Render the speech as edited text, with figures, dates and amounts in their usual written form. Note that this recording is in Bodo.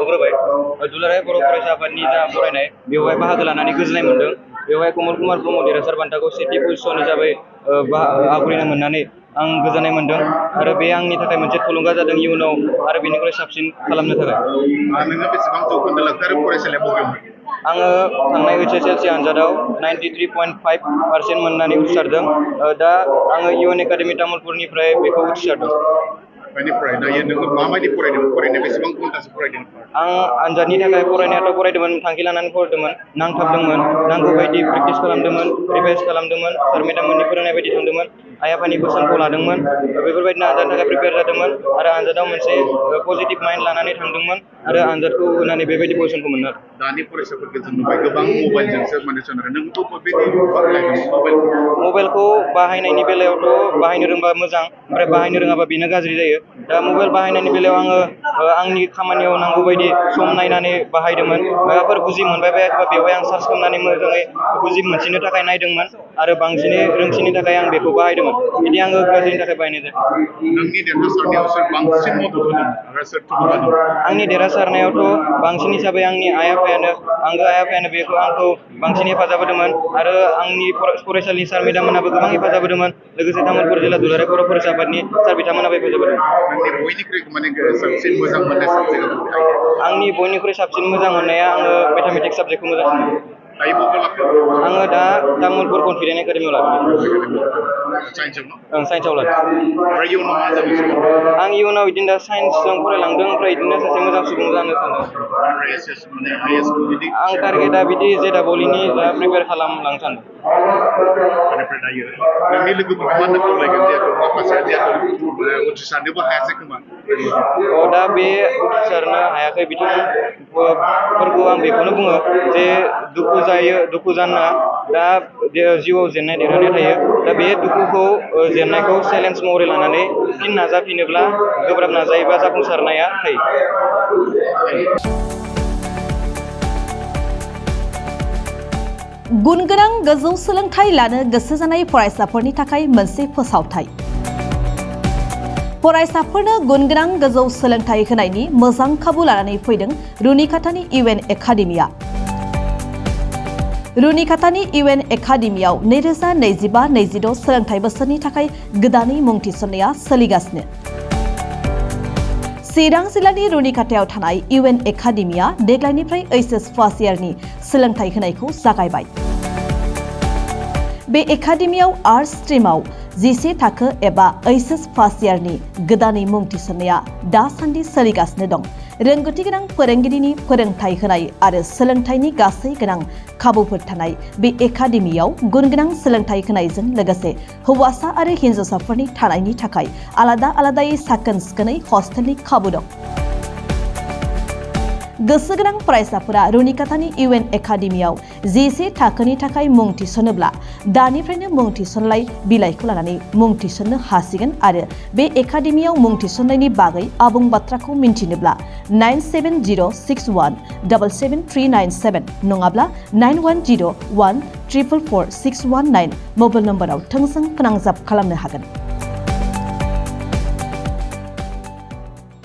बावहरग्रोबाय दुलाराय बर' फरायसा आफादनि जा फरायनाय बेवहाय बाहागो लानानै गोजोननाय मोन्दों बेवहाय कमल कुमार ब्रह्म देरहासार बान्थाखौ सेथि पजिसन हिसाबै आवग्रिनो मोननानै आं गोजोननाय मोन्दों आरो बे आंनि थाखाय मोनसे थुलुंगा जादों इयुनाव आरो बेनिख्रुइ साबसिन खालामनो थाखाय नोङो बेसेबां जौखोन्दो लाखो आरो फरायसालिया बबेयावमोन आङो थांनाय HSLC आनजादाव 93.5% मोननानै उथ्रिसारदों दा आङो इउएन एकाडेमि तामुलपुरनिफ्राय बेखौ उथ्रिसारदों बेनिफ्राय दायो नोङो माबायदि फरायदों फरायनाया बेसेबां घन्टासो फरायदों आं आनजादनि थाखाय फरायनायाथ' फरायदोंमोन थांखि लानानै फरायदोंमोन नांथाबदोंमोन नांगौ बायदि प्रेक्टिस खालामदोंमोन रिभाइस खालामदोंमोन सार मेडाममोननि फोरोंनाय बायदि थांदोंमोन आइ आफानि बोसोनखौ लादोंमोन बेफोरबायदिनो आनजादनि थाखाय प्रिपेयार जादोंमोन आरो आनजादाव मोनसे पजिटिभ माइन्ड लानानै थांदोंमोन आरो आनजादखौ होनानै बेबायदि पजिसनखौ मोननो दानि फरायसाफोरखौ जों नुबाय गोबां मबाइलजोंसो माने सोनारो नोंथ' बेबायदि मबाइलखौ बाहायनायनि बेलायावथ' बाहायनो रोंबा मोजां ओमफ्राय बाहायनो रोङाबा बेनो गाज्रि जायो दा मबाइल बाहायनायनि बेलायाव आङो आंनि खामानियाव नांगौ बायदि सम नायनानै बाहायदोंमोन माबाफोर बुजि मोनबाय बायाखैबा बेवहाय आं सार्च खालामनानै मोजाङै बुजि मोनसिनो थाखाय नायदोंमोन आरो बांसिनै रोंसिननो थाखाय आं बेखौ बाहायदोंमोन बिदि आङो गाज्रिनि थाखाय बाहायनाय जायाखै नोंनि देरहासारनायाव सोर बांसिन मदद होदों आरो सोर थुलुंगा होदों आंनि देरहासारनायावथ' बांसिन हिसाबै आंनि आइ आफायानो आंगो आइ आफायानो बेखौ आंखौ बांसिन हेफाजाब होदोंमोन आरो आंनि फरायसालि सार मेडाममोनाबो गोबां हेफाजाब होदोंमोन लोगोसे तामुलपुर जिल्ला दुलाराय बर' फरायसा आफादनि सार बिथांमोनाबो हेफाजाब होदों नोंनि बयनिख्रुइ माने साबसिन मोजां मोननाय साबजेक्टआ आंनि बयनिख्रुइ साबसिन मोजां मोननाया आङो मेथामेटिक्स साबजेक्टखौ मोजां मोनो दायो बबेयाव लाखो आङो दा तामुलपुर कनफिडेन्ट एकाडेमियाव लादों साइन्सआव लादों आं इयुनाव बिदिनो दा साइन्सजों फरायलांदों ओमफ्राय बिदिनो सासे मोजां सुबुं जानो सानदों आं टारगेटआ बिदि जेदाबलिनि दा प्रिपेयार खालामलांनो सानदों नोंनि लोगोफोरखौ मा खावलायगोन जिहेतु माखासेया जिहेतु उथ्रिसारनोबो हायासै खोमा दा बे उथ्रिसारनो हायाखै बिथांफोरखौ आं बेखौनो बुङो जे दुखु जाना दा जिउआव जेननाय देरहानाय थायो दा बे दुखुखौ जेननायखौ चेलेन्ज महरै लानानै फिन नाजाफिनोब्ला गोब्राब नाजायोबा जाफुंसारनाया थायो गुन गोनां गोजौ सोलोंथाइ लानो गोसो जानाय फरायसाफोरनि थाखाय मोनसे फोसावथाय फरायसाफोरनो गुन गोनां गोजौ सोलोंथाइ होनायनि मोजां खाबु लानानै फैदों रुनिकाटानि इउएन एकाडेमिया रुनिकाटानि इउएन एकाडेमियाव 2025-26 सोलोंथाइ बोसोरनि थाखाय गोदानै मुं थिसननाया सोलिगासिनो चिरां जिल्लानि रुनिकाटायाव थानाय इउएन एकाडेमिया देग्लायनिफ्राय एचएस फार्स्ट इयारनि सोलोंथाइ होनायखौ जागायबाय बे एकाडेमियाव आर्ट्स स्ट्रीमाव 11 थाखो एबा एचएस फार्स्ट इयारनि गोदानै मुं थिसननाया दासान्दि सोलिगासिनो दं रोंगौथि गोनां फोरोंगिरिनि फोरोंथाय होनाय आरो सोलोंथाइनि गासै गोनां खाबुफोर थानाय बे एकाडेमियाव गुन गोनां सोलोंथाइ होनायजों लोगोसे हौवासा आरो हिन्जावसाफोरनि थानायनि थाखाय आलादा आलादायै साखोन सिखोनै हस्टेलनि खाबु दं गोसो गोनां फरायसाफोरा रुनिकाटानि इउएन एकाडेमियाव 11 थाखोनि थाखाय मुं थिसनोब्ला दानिफ्रायनो मुं थिसनलाय बिलाइखौ लानानै मुं थिसननो हासिगोन आरो बे एकाडेमियाव मुं थिसननायनि बागै आबुं बाथ्राखौ मिन्थिनोब्ला 9706177397 नङाब्ला 9101444619 मबाइल नम्बराव थोंजों फोनांजाब खालामनो हागोन